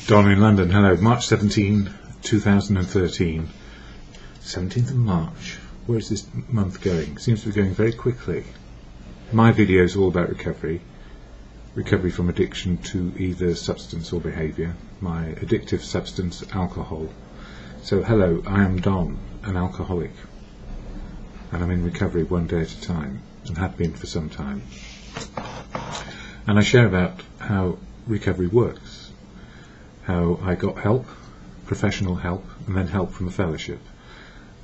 Don in London. Hello, March 17, 2013. 17th of March. Where is this month going? Seems to be going very quickly. My video is all about recovery. Recovery from addiction to either substance or behaviour. My addictive substance, alcohol. So hello, I am Don, an alcoholic. And I'm in recovery one day at a time, and have been for some time. And I share about how recovery works. How I got help, professional help, and then help from a fellowship.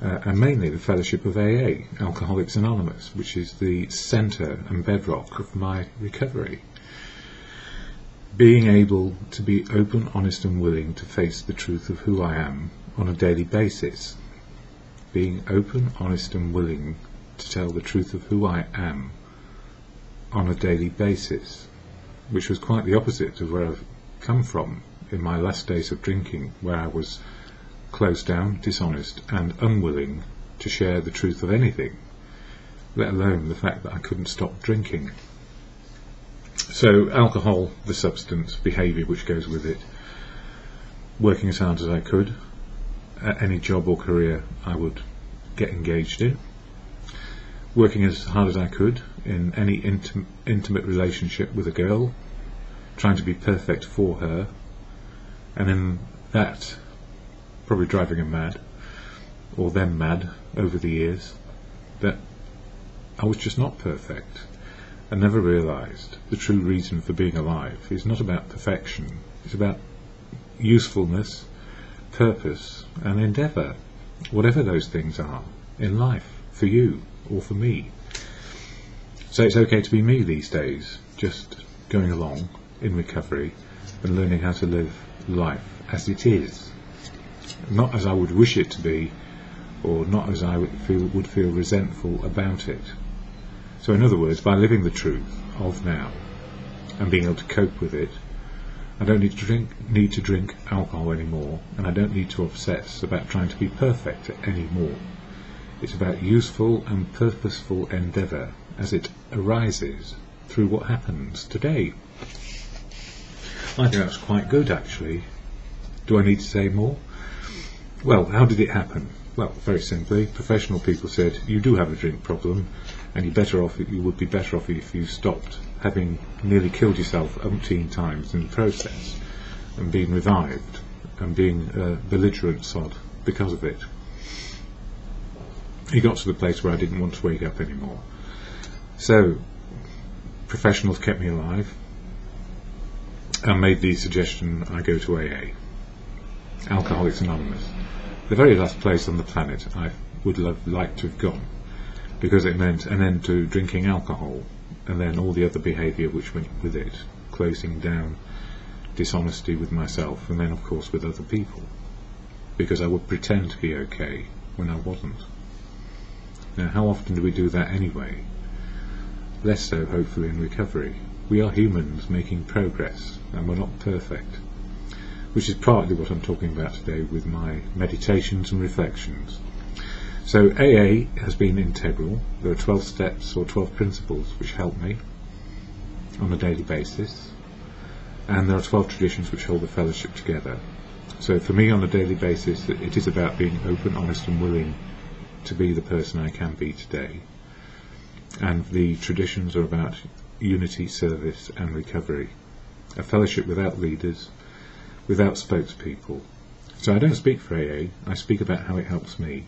And mainly the fellowship of AA, Alcoholics Anonymous, which is the centre and bedrock of my recovery. Being able to be open, honest and willing to face the truth of who I am on a daily basis. Being open, honest and willing to tell the truth of who I am on a daily basis, which was quite the opposite of where I've come from in my last days of drinking, where I was closed down, dishonest and unwilling to share the truth of anything, let alone the fact that I couldn't stop drinking. So alcohol, the substance, behaviour which goes with it, working as hard as I could at any job or career I would get engaged in, working as hard as I could in any intimate relationship with a girl, trying to be perfect for her, and in that probably driving her mad, or them mad over the years, that I was just not perfect. I never realised the true reason for being alive is not about perfection, it's about usefulness, purpose and endeavour, whatever those things are in life, for you or for me. So it's okay to be me these days, just going along in recovery and learning how to live life as it is, not as I would wish it to be, or not as I would feel resentful about it. So in other words, by living the truth of now and being able to cope with it, I don't need to drink alcohol anymore, and I don't need to obsess about trying to be perfect anymore. It's about useful and purposeful endeavour as it arises through what happens today. I think that's quite good, actually. Do I need to say more? Well, how did it happen? Well, very simply, professional people said, you do have a drink problem, and you would be better off if you stopped having nearly killed yourself umpteen times in the process, and being revived, and being a belligerent sod because of it. It got to the place where I didn't want to wake up anymore. So, professionals kept me alive, and made the suggestion I go to AA, Alcoholics Anonymous, the very last place on the planet I would like to have gone, because it meant an end to drinking alcohol, and then all the other behaviour which went with it, closing down, dishonesty with myself, and then of course with other people, because I would pretend to be okay when I wasn't. Now, how often do we do that anyway? Less so, hopefully, in recovery. We are humans making progress, and we're not perfect, which is partly what I'm talking about today with my meditations and reflections. So AA has been integral. There are 12 steps or 12 principles which help me on a daily basis, and there are 12 traditions which hold the fellowship together. So for me on a daily basis, it is about being open, honest and willing to be the person I can be today. And the traditions are about unity, service and recovery. A fellowship without leaders, without spokespeople. So I don't speak for AA, I speak about how it helps me.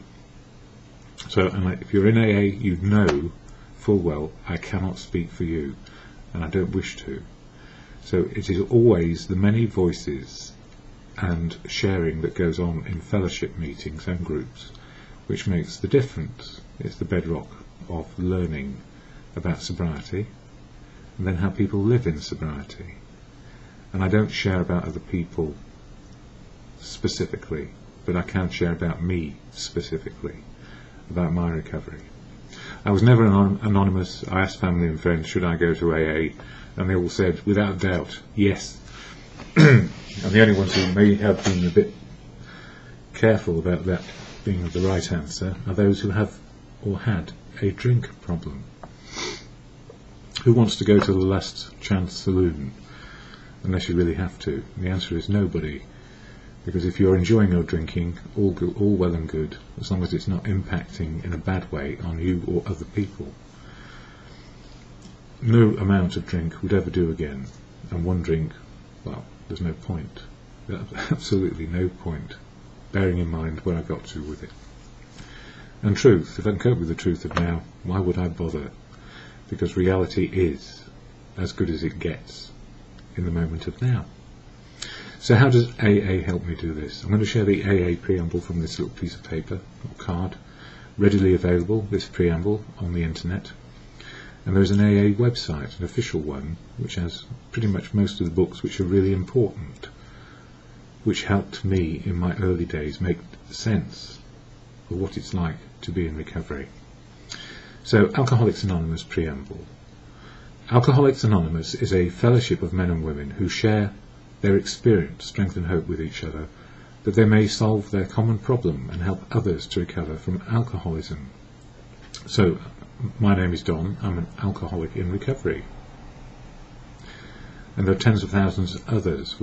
So if you're in AA, you know full well I cannot speak for you, and I don't wish to. So it is always the many voices and sharing that goes on in fellowship meetings and groups which makes the difference. It's the bedrock of learning about sobriety, and then how people live in sobriety. And I don't share about other people specifically, but I can share about me specifically, about my recovery. I was never anonymous. I asked family and friends, should I go to AA? And they all said, without doubt, yes. And the only ones who may have been a bit careful about that being the right answer are those who have or had a drink problem. Who wants to go to the last chance saloon unless you really have to. And the answer is nobody, because if you're enjoying your drinking, all well and good, as long as it's not impacting in a bad way on you or other people. No amount of drink would ever do again, and one drink, well, there's no point. Absolutely no point, bearing in mind where I got to with it. And truth, if I can cope with the truth of now, why would I bother? Because reality is as good as it gets in the moment of now. So how does AA help me do this? I'm going to share the AA preamble from this little piece of paper or card, readily available, this preamble, on the internet. And there's an AA website, an official one, which has pretty much most of the books which are really important, which helped me in my early days make sense of what it's like to be in recovery. So, Alcoholics Anonymous preamble. Alcoholics Anonymous is a fellowship of men and women who share their experience, strength and hope with each other, that they may solve their common problem and help others to recover from alcoholism. So, my name is Don, I'm an alcoholic in recovery. And there are tens of thousands of others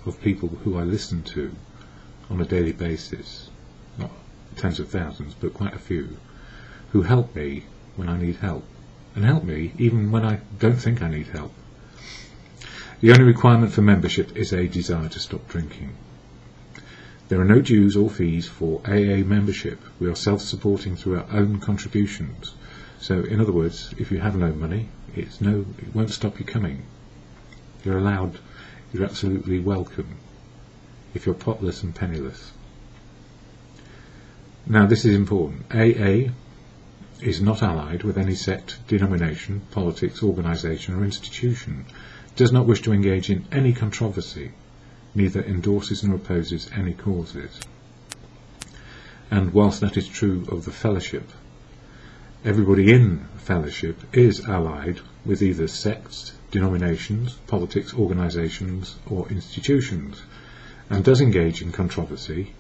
of people who I listen to on a daily basis. Not tens of thousands, but quite a few, who help me when I need help, and help me even when I don't think I need help. The only requirement for membership is a desire to stop drinking. There are no dues or fees for AA membership. We are self-supporting through our own contributions. So, in other words, if you have no money, it won't stop you coming. You're allowed, you're absolutely welcome, if you're potless and penniless. Now, this is important. AA is not allied with any sect, denomination, politics, organisation or institution, does not wish to engage in any controversy, neither endorses nor opposes any causes. And whilst that is true of the fellowship, everybody in fellowship is allied with either sects, denominations, politics, organisations or institutions, and does engage in controversy,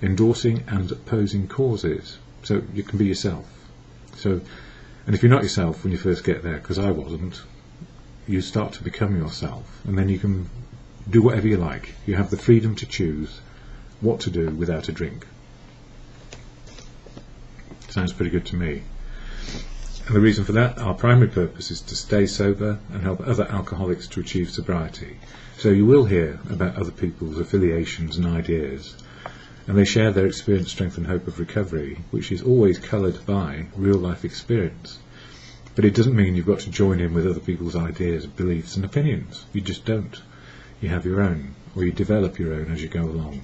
endorsing and opposing causes. So you can be yourself. And if you're not yourself when you first get there, because I wasn't, you start to become yourself, and then you can do whatever you like. You have the freedom to choose what to do without a drink. Sounds pretty good to me. And the reason for that, our primary purpose is to stay sober and help other alcoholics to achieve sobriety. So you will hear about other people's affiliations and ideas, and they share their experience, strength and hope of recovery, which is always coloured by real life experience. But it doesn't mean you've got to join in with other people's ideas, beliefs and opinions. You just don't. You have your own, or you develop your own as you go along.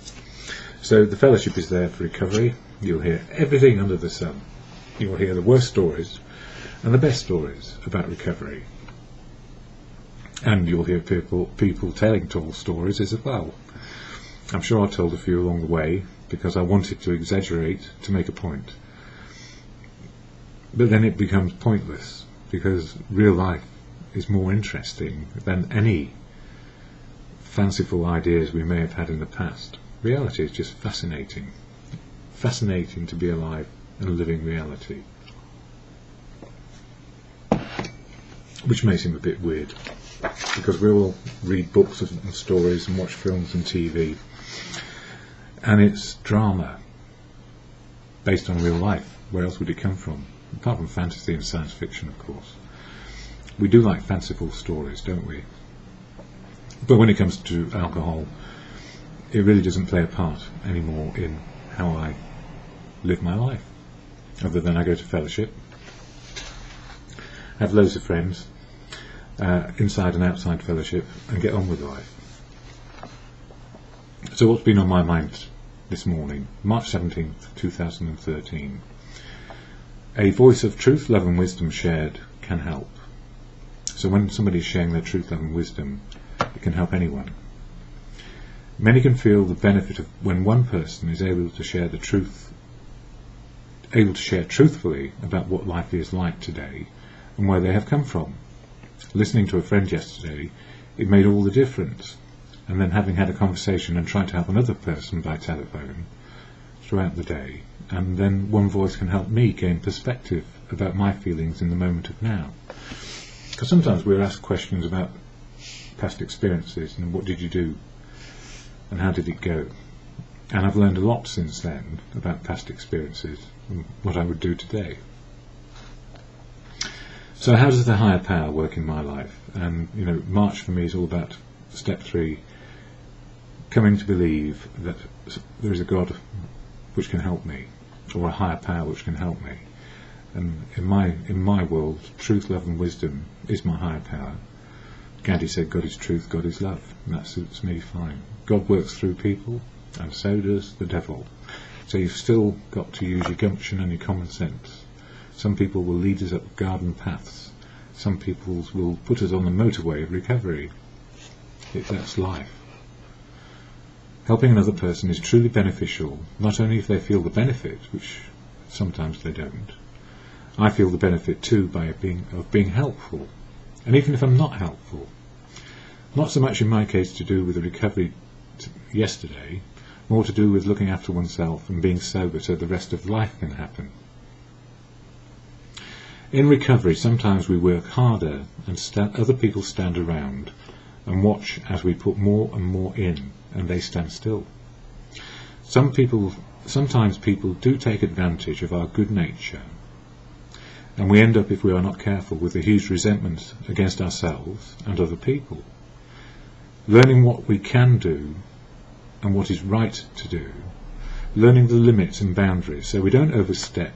So the fellowship is there for recovery. You'll hear everything under the sun. You'll hear the worst stories and the best stories about recovery. And you'll hear people telling tall stories as well. I'm sure I told a few along the way because I wanted to exaggerate to make a point. But then it becomes pointless, because real life is more interesting than any fanciful ideas we may have had in the past. Reality is just fascinating. Fascinating to be alive and living reality. Which may seem a bit weird, because we all read books and stories and watch films and TV, and it's drama based on real life. Where else would it come from? Apart from fantasy and science fiction, of course. We do like fanciful stories, don't we? But when it comes to alcohol, it really doesn't play a part anymore in how I live my life, other than I go to fellowship, have loads of friends, inside and outside fellowship, and get on with life. So what's been on my mind this morning, March 17th, 2013? A voice of truth, love and wisdom shared can help. So when somebody is sharing their truth, love and wisdom, it can help anyone. Many can feel the benefit of when one person is able to share the truth, able to share truthfully about what life is like today and where they have come from. Listening to a friend yesterday, it made all the difference. And then having had a conversation and trying to help another person by telephone throughout the day, and then one voice can help me gain perspective about my feelings in the moment of now. Because sometimes we're asked questions about past experiences and what did you do and how did it go. And I've learned a lot since then about past experiences and what I would do today. So how does the higher power work in my life? And March for me is all about step 3, coming to believe that there is a God which can help me, or a higher power which can help me. And in my world, truth, love and wisdom is my higher power. Gandhi said God is truth, God is love, and that suits me fine. God works through people, and so does the devil. So you've still got to use your gumption and your common sense. Some people will lead us up garden paths. Some people will put us on the motorway of recovery. That's life. Helping another person is truly beneficial, not only if they feel the benefit, which sometimes they don't. I feel the benefit too of being helpful, and even if I'm not helpful. Not so much in my case to do with the recovery yesterday, more to do with looking after oneself and being sober so the rest of life can happen. In recovery, sometimes we work harder and other people stand around and watch as we put more and more in, and they stand still. Sometimes people do take advantage of our good nature, and we end up, if we are not careful, with a huge resentment against ourselves and other people. Learning what we can do and what is right to do, learning the limits and boundaries so we don't overstep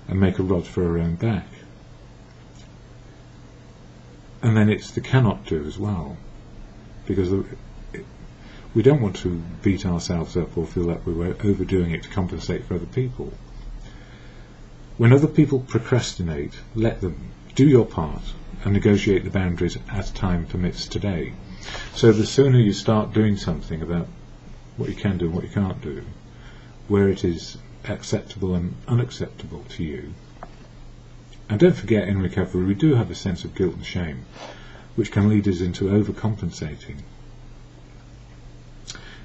and make a rod for our own back. And then it's the cannot do as well, because we don't want to beat ourselves up or feel like we're overdoing it to compensate for other people. When other people procrastinate, let them. Do your part and negotiate the boundaries as time permits today. So the sooner you start doing something about what you can do and what you can't do, where it is acceptable and unacceptable to you. And don't forget, in recovery we do have a sense of guilt and shame, which can lead us into overcompensating.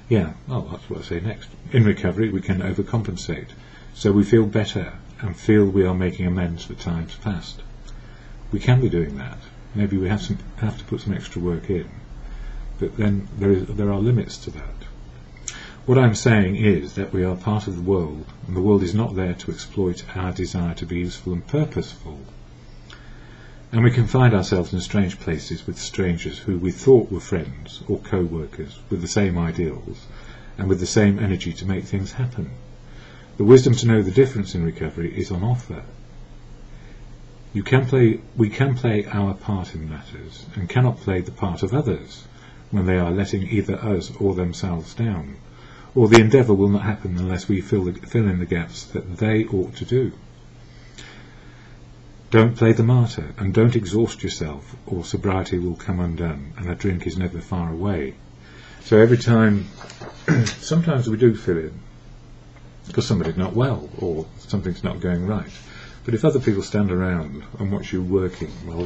Yeah, well, that's what I say next. In recovery we can overcompensate, so we feel better and feel we are making amends for times past. We can be doing that. Maybe we have to put some extra work in, but then there are limits to that. What I'm saying is that we are part of the world, and the world is not there to exploit our desire to be useful and purposeful. And we can find ourselves in strange places with strangers who we thought were friends or co-workers with the same ideals and with the same energy to make things happen. The wisdom to know the difference in recovery is on offer. We can play our part in matters and cannot play the part of others when they are letting either us or themselves down, or the endeavour will not happen unless we fill in the gaps that they ought to do. Don't play the martyr, and don't exhaust yourself, or sobriety will come undone, and a drink is never far away. So every time, sometimes we do fill in, because somebody's not well, or something's not going right. But if other people stand around and watch you working while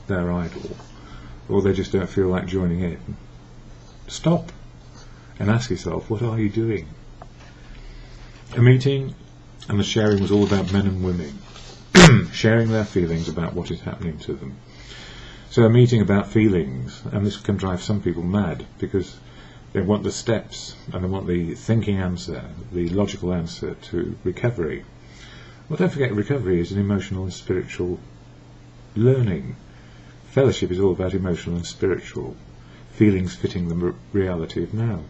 they're idle, or they just don't feel like joining in, stop and ask yourself, what are you doing? A meeting and the sharing was all about men and women sharing their feelings about what is happening to them. So a meeting about feelings, and this can drive some people mad because they want the steps and they want the thinking answer, the logical answer to recovery. Well, don't forget, recovery is an emotional and spiritual learning. Fellowship is all about emotional and spiritual feelings fitting the reality of now.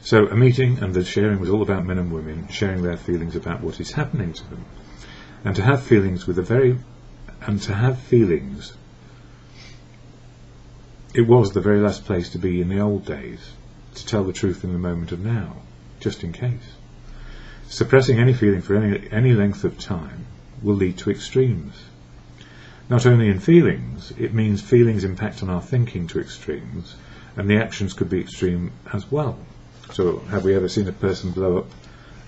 So a meeting and the sharing was all about men and women sharing their feelings about what is happening to them. And to have feelings it was the very last place to be in the old days, to tell the truth in the moment of now, just in case. Suppressing any feeling for any length of time will lead to extremes. Not only in feelings, it means feelings impact on our thinking to extremes, and the actions could be extreme as well. So have we ever seen a person blow up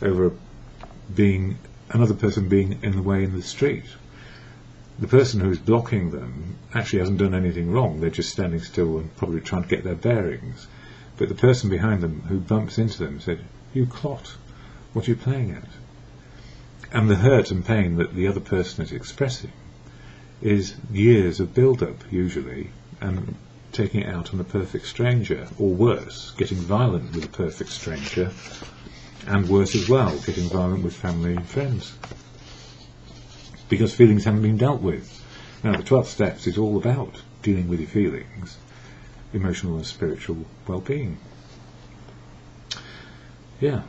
over another person being in the way in the street? The person who's blocking them actually hasn't done anything wrong, they're just standing still and probably trying to get their bearings. But the person behind them who bumps into them said, "You clot, what are you playing at?" And the hurt and pain that the other person is expressing is years of build-up, usually, and taking it out on a perfect stranger, or worse, getting violent with a perfect stranger, and worse as well, getting violent with family and friends, because feelings haven't been dealt with. Now, the 12 steps is all about dealing with your feelings, emotional and spiritual well-being. Yeah,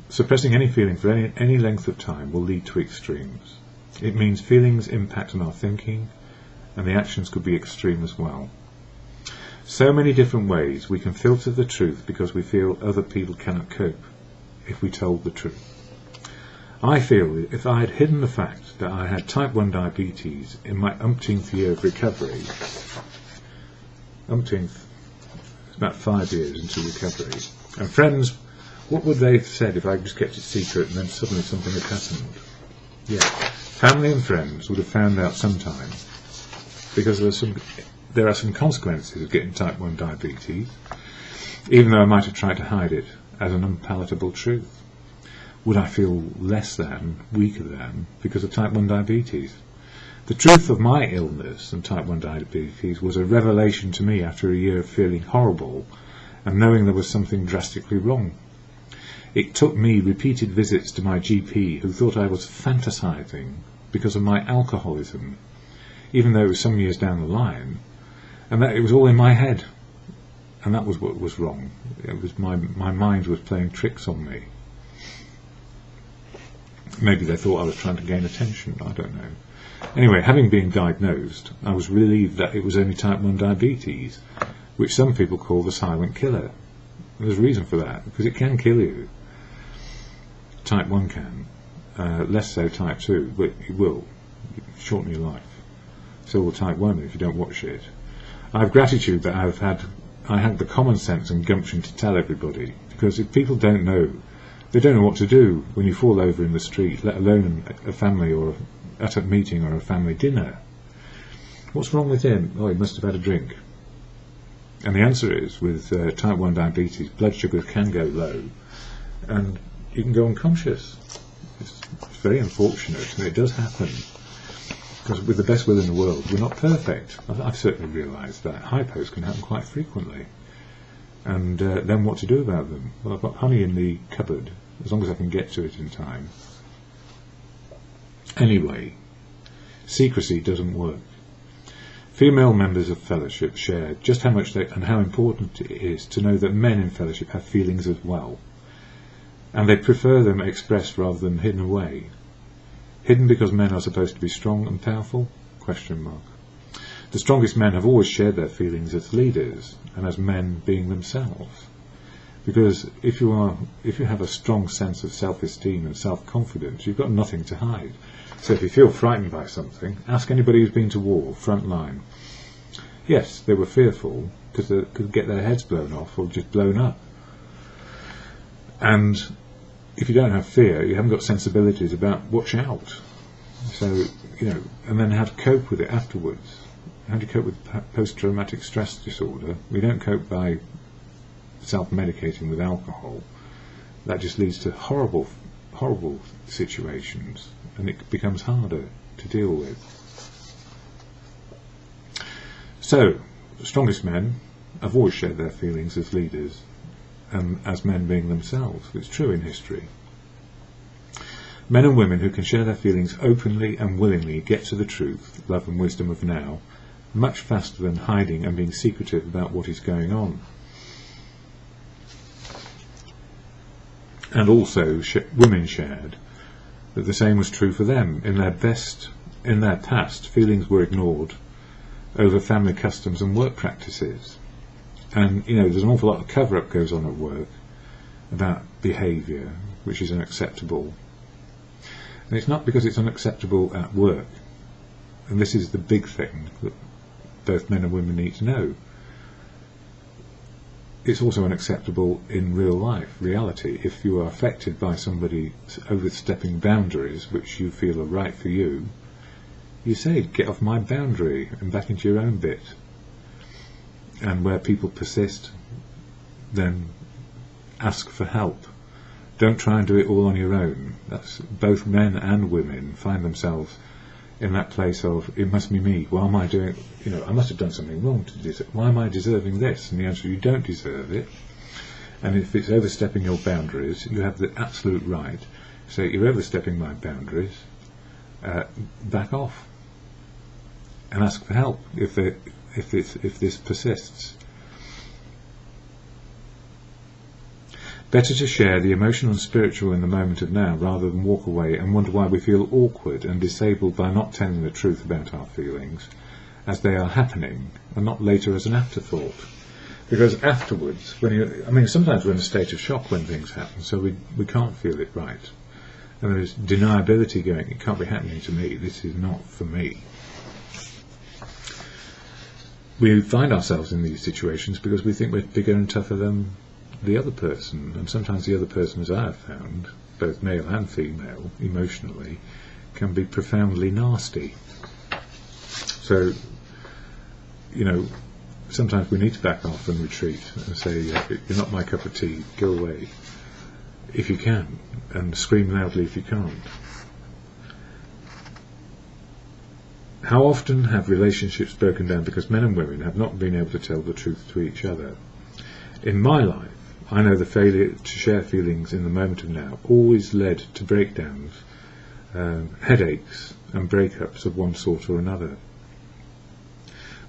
suppressing any feeling for any length of time will lead to extremes. It means feelings impact on our thinking, and the actions could be extreme as well. So many different ways we can filter the truth because we feel other people cannot cope if we told the truth. I feel if I had hidden the fact that I had type 1 diabetes in my umpteenth year of recovery, umpteenth, it's about 5 years into recovery, and friends, what would they have said if I just kept it secret and then suddenly something had happened? Yeah, family and friends would have found out sometime, because there are some consequences of getting type 1 diabetes, even though I might have tried to hide it as an unpalatable truth. Would I feel less than, weaker than, because of type 1 diabetes? The truth of my illness and type 1 diabetes was a revelation to me after a year of feeling horrible and knowing there was something drastically wrong. It took me repeated visits to my GP, who thought I was fantasizing because of my alcoholism, even though it was some years down the line, and that it was all in my head, and that was what was wrong. It was my mind was playing tricks on me. Maybe they thought I was trying to gain attention, I don't know. Anyway, having been diagnosed, I was relieved that it was only type 1 diabetes, which some people call the silent killer. There's a reason for that, because it can kill you. Type 1 can, less so type 2, but it will shorten your life. So will type 1 if you don't watch it. I have gratitude that I had the common sense and gumption to tell everybody, because if people don't know, they don't know what to do when you fall over in the street, let alone a family or at a meeting or a family dinner. What's wrong with him? Oh, he must have had a drink. And the answer is, with type 1 diabetes, blood sugar can go low and you can go unconscious. It's very unfortunate, and it does happen, because with the best will in the world, we're not perfect. I've certainly realised that. Hypos can happen quite frequently. And then what to do about them? Well, I've got honey in the cupboard, as long as I can get to it in time. Anyway, secrecy doesn't work. Female members of fellowship share just how much and how important it is to know that men in fellowship have feelings as well, and they prefer them expressed rather than hidden away. Hidden because men are supposed to be strong and powerful? Question mark. The strongest men have always shared their feelings as leaders and as men being themselves. Because if you have a strong sense of self-esteem and self-confidence, you've got nothing to hide. So if you feel frightened by something, ask anybody who's been to war, front line. Yes, they were fearful because they could get their heads blown off or just blown up. And if you don't have fear, you haven't got sensibilities about watch out. So, and then how to cope with it afterwards. How do you cope with post-traumatic stress disorder? We don't cope by self-medicating with alcohol. That just leads to horrible, horrible situations, and it becomes harder to deal with. So, the strongest men have always shared their feelings as leaders, and as men being themselves. It's true in history. Men and women who can share their feelings openly and willingly get to the truth, love and wisdom of now, much faster than hiding and being secretive about what is going on. And also women shared that the same was true for them. In their past, feelings were ignored over family customs and work practices. And there's an awful lot of cover-up goes on at work about behaviour which is unacceptable. And it's not because it's unacceptable at work, and this is the big thing that both men and women need to know. It's also unacceptable in real life, reality. If you are affected by somebody overstepping boundaries which you feel are right for you, you say, get off my boundary and back into your own bit. And where people persist, then ask for help. Don't try and do it all on your own. That's both men and women find themselves in that place of, it must be me, why am I doing, I must have done something wrong to deserve, why am I deserving this? And the answer, you don't deserve it. And if it's overstepping your boundaries, you have the absolute right to say, you're overstepping my boundaries, back off and ask for help if this persists. Better to share the emotional and spiritual in the moment of now rather than walk away and wonder why we feel awkward and disabled by not telling the truth about our feelings as they are happening, and not later as an afterthought. Because afterwards, sometimes we're in a state of shock when things happen, so we can't feel it right. And there is deniability going, it can't be happening to me, this is not for me. We find ourselves in these situations because we think we're bigger and tougher than the other person, and sometimes the other person, as I have found, both male and female, emotionally, can be profoundly nasty. So, sometimes we need to back off and retreat and say, you're not my cup of tea, go away, if you can, and scream loudly if you can't. How often have relationships broken down because men and women have not been able to tell the truth to each other? In my life, I know the failure to share feelings in the moment of now always led to breakdowns, headaches and breakups of one sort or another.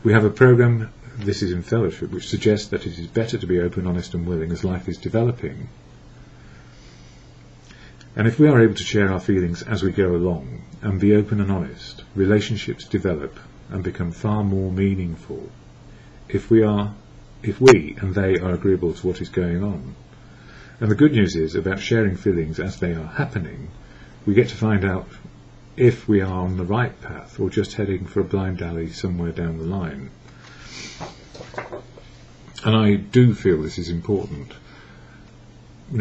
We have a programme, This is in Fellowship, which suggests that it is better to be open, honest and willing as life is developing. And if we are able to share our feelings as we go along and be open and honest, relationships develop and become far more meaningful if we and they are agreeable to what is going on. And the good news is, about sharing feelings as they are happening, we get to find out if we are on the right path or just heading for a blind alley somewhere down the line. And I do feel this is important.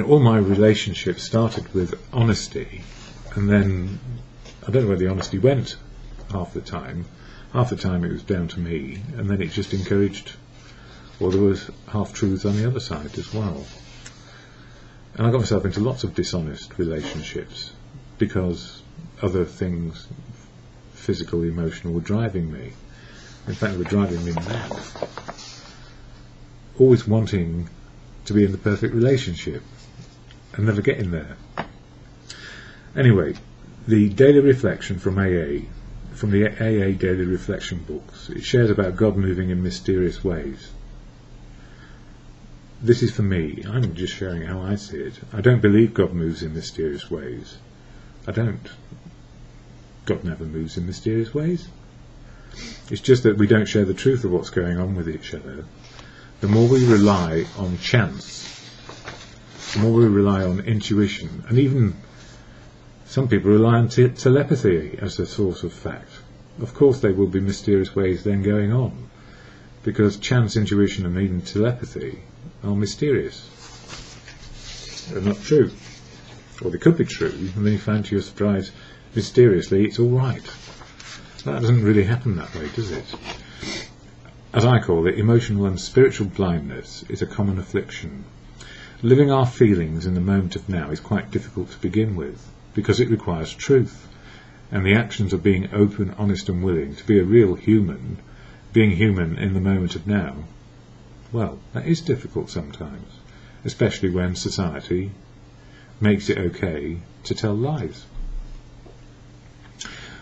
All my relationships started with honesty, and then I don't know where the honesty went half the time. Half the time it was down to me, and then it just encouraged, or there was half-truths on the other side as well. And I got myself into lots of dishonest relationships because other things, physical, emotional, were driving me. In fact, they were driving me mad. Always wanting to be in the perfect relationship and never getting there. Anyway, the daily reflection from AA, from the AA Daily Reflection books, it shares about God moving in mysterious ways. This is for me. I'm just sharing how I see it. I don't believe God moves in mysterious ways. I don't. God never moves in mysterious ways. It's just that we don't share the truth of what's going on with each other. The more we rely on chance, the more we rely on intuition, and even some people rely on telepathy as a source of fact. Of course there will be mysterious ways then going on, because chance, intuition and even telepathy are mysterious. They're not true. Or they could be true, and then you find to your surprise, mysteriously, it's all right. That doesn't really happen that way, does it? As I call it, emotional and spiritual blindness is a common affliction. Living our feelings in the moment of now is quite difficult to begin with, because it requires truth, and the actions of being open, honest and willing to be a real human, being human in the moment of now, well, that is difficult sometimes, especially when society makes it okay to tell lies.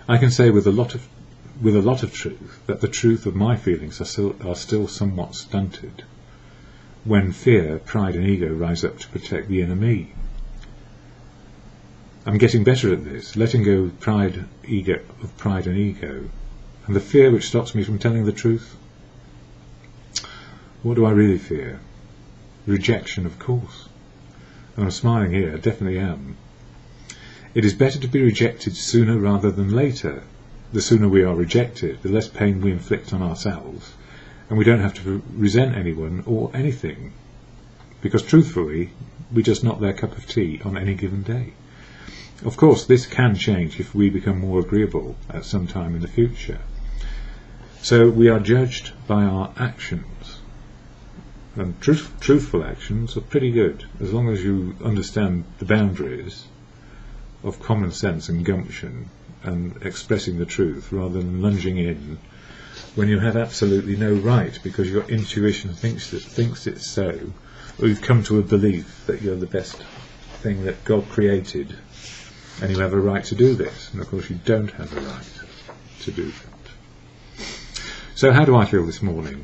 I can say with a lot of truth that the truth of my feelings are still somewhat stunted when fear, pride and ego rise up to protect the inner me. I'm getting better at this, letting go of pride and ego, and the fear which stops me from telling the truth. What do I really fear? Rejection, of course. And I'm smiling here, I definitely am. It is better to be rejected sooner rather than later. The sooner we are rejected, the less pain we inflict on ourselves, and we don't have to resent anyone or anything, because truthfully, we're just not their cup of tea on any given day. Of course, this can change if we become more agreeable at some time in the future. So we are judged by our actions, and truthful actions are pretty good, as long as you understand the boundaries of common sense and gumption, and expressing the truth rather than lunging in when you have absolutely no right, because your intuition thinks it's so, or you've come to a belief that you're the best thing that God created and you have a right to do this, and of course you don't have a right to do that. So how do I feel this morning?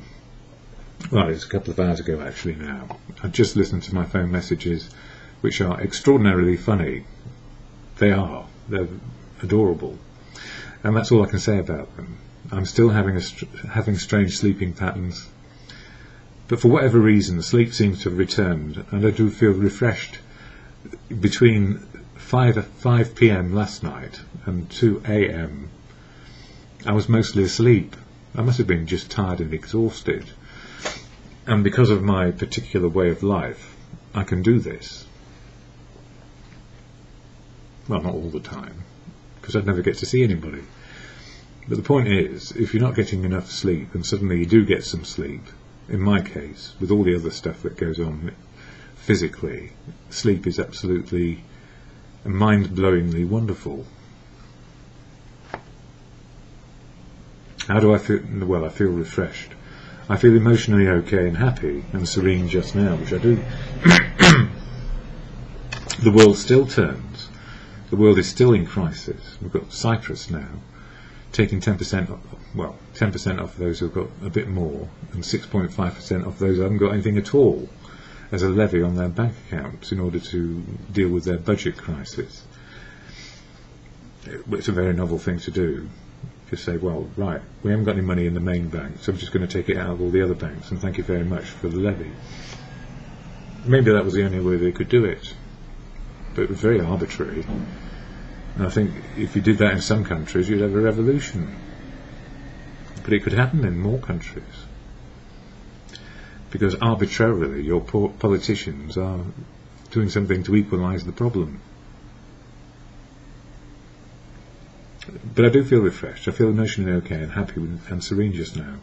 Well, it's a couple of hours ago actually now. I just listened to my phone messages, which are extraordinarily funny. They're adorable, and that's all I can say about them. I'm still having strange sleeping patterns, but for whatever reason sleep seems to have returned, and I do feel refreshed. Between 5 p.m. last night and 2 a.m. I was mostly asleep. I must have been just tired and exhausted, and because of my particular way of life I can do this. Well, not all the time, because I'd never get to see anybody. But the point is, if you're not getting enough sleep and suddenly you do get some sleep, in my case, with all the other stuff that goes on physically, sleep is absolutely mind-blowingly wonderful. How do I feel? Well, I feel refreshed. I feel emotionally okay and happy and serene just now, which I do. The world still turns. The world is still in crisis. We've got Cyprus now taking 10% off those who've got a bit more, and 6.5% off those who haven't got anything at all, as a levy on their bank accounts in order to deal with their budget crisis. It's a very novel thing to do. Just say, well, right, we haven't got any money in the main bank, so I'm just going to take it out of all the other banks, and thank you very much for the levy. Maybe that was the only way they could do it, but it was very arbitrary. And I think if you did that in some countries, you'd have a revolution. But it could happen in more countries, because arbitrarily your politicians are doing something to equalise the problem. But I do feel refreshed. I feel emotionally okay and happy and serene just now.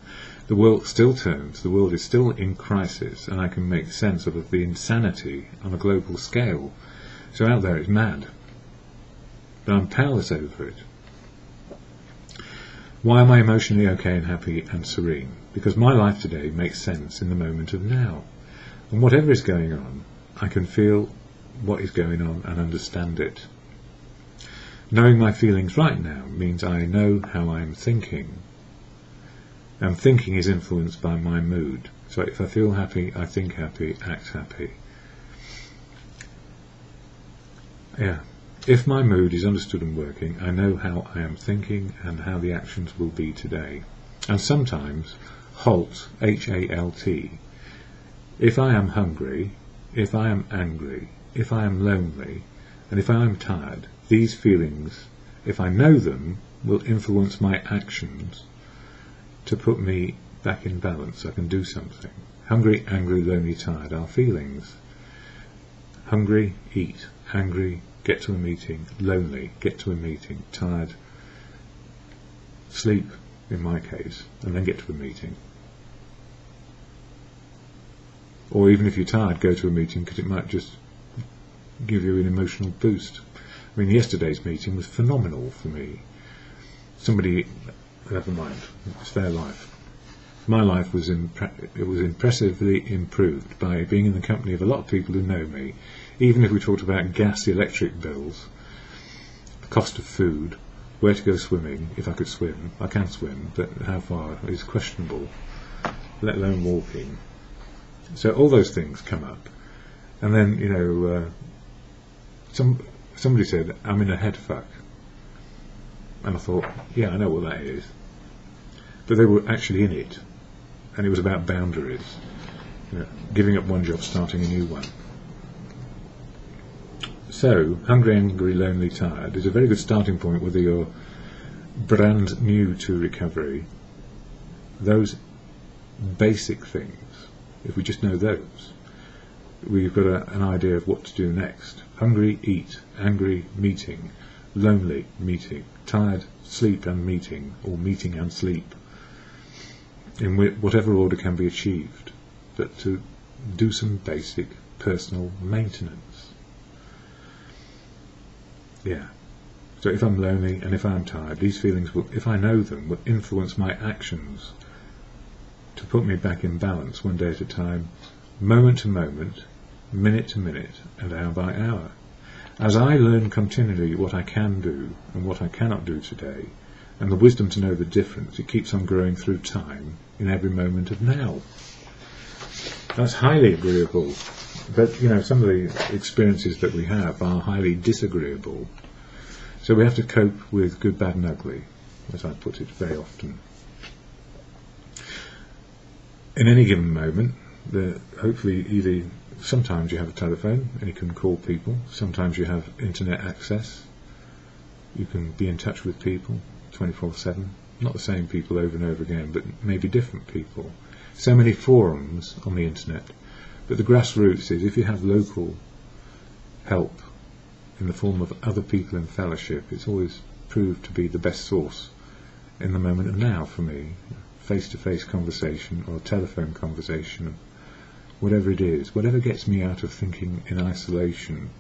The world still turns. The world is still in crisis, and I can make sense of the insanity on a global scale. So out there it's mad, but I'm powerless over it. Why am I emotionally okay and happy and serene? Because my life today makes sense in the moment of now. And whatever is going on, I can feel what is going on and understand it. Knowing my feelings right now means I know how I am thinking. And thinking is influenced by my mood. So if I feel happy, I think happy, act happy. Yeah. If my mood is understood and working, I know how I am thinking and how the actions will be today. And sometimes, HALT, H-A-L-T. If I am hungry, if I am angry, if I am lonely, and if I am tired, these feelings, if I know them, will influence my actions to put me back in balance. I can do something. Hungry, angry, lonely, tired are feelings. Hungry, eat. Angry, get to a meeting. Lonely, get to a meeting. Tired, sleep, in my case, and then get to a meeting. Or even if you're tired, go to a meeting, because it might just give you an emotional boost. I mean, yesterday's meeting was phenomenal for me. Somebody, never mind, it's their life. My life was impressively improved by being in the company of a lot of people who know me. Even if we talked about gas, electric bills, the cost of food, where to go swimming, if I could swim. I can swim, but how far is questionable, let alone walking. So all those things come up. And then, you know, somebody said, I'm in a head fuck. And I thought, yeah, I know what that is. But they were actually in it. And it was about boundaries. You know, giving up one job, starting a new one. So, hungry, angry, lonely, tired is a very good starting point whether you're brand new to recovery. Those basic things, if we just know those, we've got an idea of what to do next. Hungry, eat. Angry, meeting. Lonely, meeting. Tired, sleep and meeting, or meeting and sleep. In whatever order can be achieved, but to do some basic personal maintenance. Yeah. So if I'm lonely and if I'm tired, these feelings will, if I know them, will influence my actions to put me back in balance one day at a time, moment to moment, minute to minute, and hour by hour. As I learn continually what I can do and what I cannot do today, and the wisdom to know the difference, it keeps on growing through time in every moment of now. That's highly agreeable, but you know, some of the experiences that we have are highly disagreeable. So we have to cope with good, bad and ugly, as I put it very often. In any given moment, hopefully either sometimes you have a telephone and you can call people, sometimes you have internet access, you can be in touch with people 24/7, not the same people over and over again, but maybe different people. So many forums on the internet, but the grassroots is if you have local help in the form of other people in fellowship, it's always proved to be the best source in the moment of now for me. Face-to-face conversation or telephone conversation, whatever it is, whatever gets me out of thinking in isolation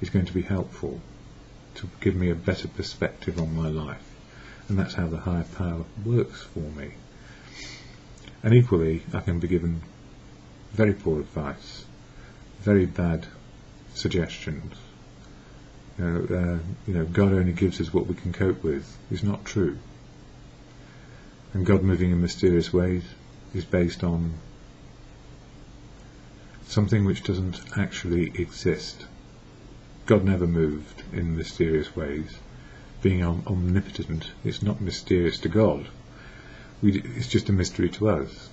is going to be helpful to give me a better perspective on my life. And that's how the higher power works for me. And equally, I can be given very poor advice, very bad suggestions. You know, God only gives us what we can cope with is not true. And God moving in mysterious ways is based on something which doesn't actually exist. God never moved in mysterious ways. Being omnipotent, it's not mysterious to God. It's just a mystery to us.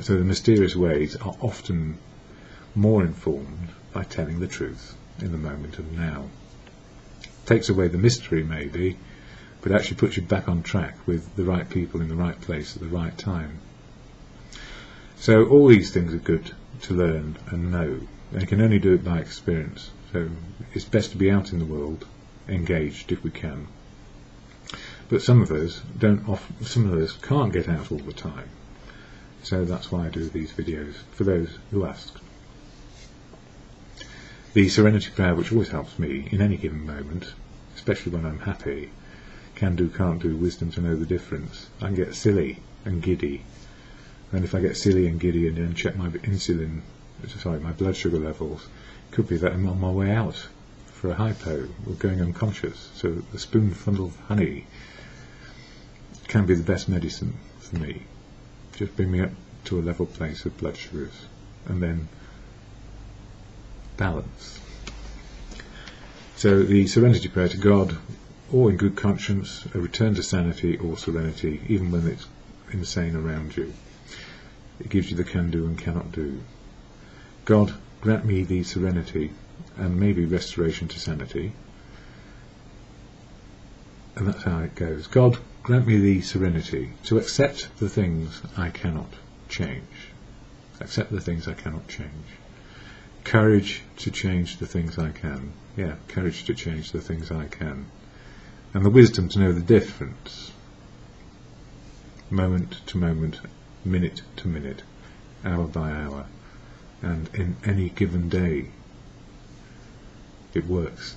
So the mysterious ways are often more informed by telling the truth in the moment of now. Takes away the mystery maybe, but actually puts you back on track with the right people in the right place at the right time. So all these things are good to learn and know, and you can only do it by experience. So it's best to be out in the world, engaged if we can. But some of us can't get out all the time. So that's why I do these videos, for those who ask. The serenity prayer, which always helps me in any given moment, especially when I'm happy, can do, can't do, wisdom to know the difference. I can get silly and giddy, and if I get silly and giddy and then check my my blood sugar levels, it could be that I'm on my way out for a hypo or going unconscious. So a spoonful of honey can be the best medicine for me. Just bring me up to a level place of blood sugars, and then balance. So the serenity prayer to God, or in good conscience, a return to sanity or serenity, even when it's insane around you. It gives you the can do and cannot do. God, grant me the serenity and maybe restoration to sanity. And that's how it goes. God, grant me the serenity to accept the things I cannot change. Accept the things I cannot change. Courage to change the things I can. Yeah, courage to change the things I can. And the wisdom to know the difference. Moment to moment, minute to minute, hour by hour. And in any given day, it works.